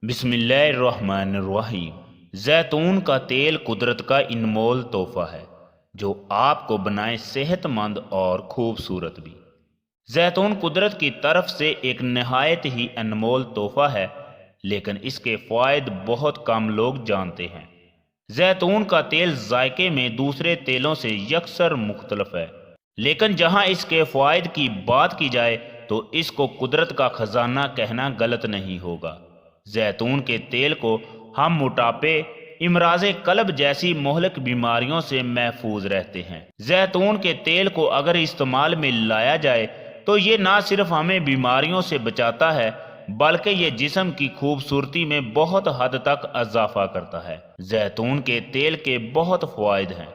بسم اللہ الرحمن الرحیم۔ زیتون کا تیل قدرت کا انمول تحفہ ہے جو آپ کو بنائے صحت مند اور خوبصورت بھی۔ زیتون قدرت کی طرف سے ایک نہایت ہی انمول تحفہ ہے، لیکن اس کے فوائد بہت کم لوگ جانتے ہیں۔ زیتون کا تیل ذائقے میں دوسرے تیلوں سے یکسر مختلف ہے، لیکن جہاں اس کے فوائد کی بات کی جائے تو اس کو قدرت کا خزانہ کہنا غلط نہیں ہوگا۔ زیتون کے تیل کو ہم موٹاپے، امراض قلب جیسی مہلک بیماریوں سے محفوظ رہتے ہیں۔ زیتون کے تیل کو اگر استعمال میں لایا جائے تو یہ نہ صرف ہمیں بیماریوں سے بچاتا ہے بلکہ یہ جسم کی خوبصورتی میں بہت حد تک اضافہ کرتا ہے۔ زیتون کے تیل کے بہت فوائد ہیں۔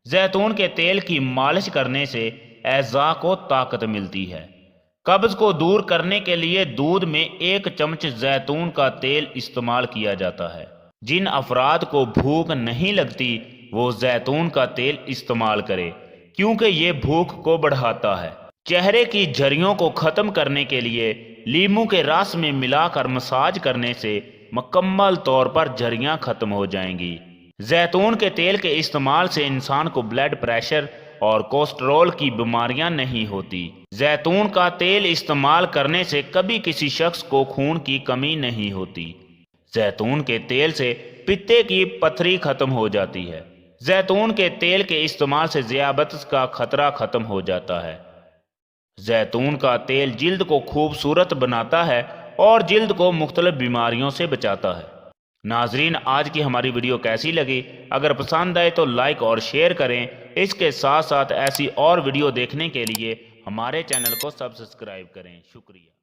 زیتون کے تیل کی مالش کرنے سے اعضاء کو طاقت ملتی ہے۔ قبض کو دور کرنے کے لیے دودھ میں 1 چمچ زیتون کا تیل استعمال کیا جاتا ہے۔ جن افراد کو بھوک نہیں لگتی وہ زیتون کا تیل استعمال کرے کیونکہ یہ بھوک کو بڑھاتا ہے۔ چہرے کی جھریوں کو ختم کرنے کے لیے لیموں کے رس میں ملا کر مساج کرنے سے مکمل طور پر جھریاں ختم ہو جائیں گی۔ زیتون کے تیل کے استعمال سے انسان کو بلڈ پریشر اور کولیسٹرول کی بیماریاں نہیں ہوتی۔ زیتون کا تیل استعمال کرنے سے کبھی کسی شخص کو خون کی کمی نہیں ہوتی۔ زیتون کے تیل سے پتے کی پتھری ختم ہو جاتی ہے۔ زیتون کے تیل کے استعمال سے ذیابیطس کا خطرہ ختم ہو جاتا ہے۔ زیتون کا تیل جلد کو خوبصورت بناتا ہے اور جلد کو مختلف بیماریوں سے بچاتا ہے۔ ناظرین، آج کی ہماری ویڈیو کیسی لگی؟ اگر پسند آئے تو لائک اور شیئر کریں۔ اس کے ساتھ ساتھ ایسی اور ویڈیو دیکھنے کے لیے ہمارے چینل کو سبسکرائب کریں۔ شکریہ۔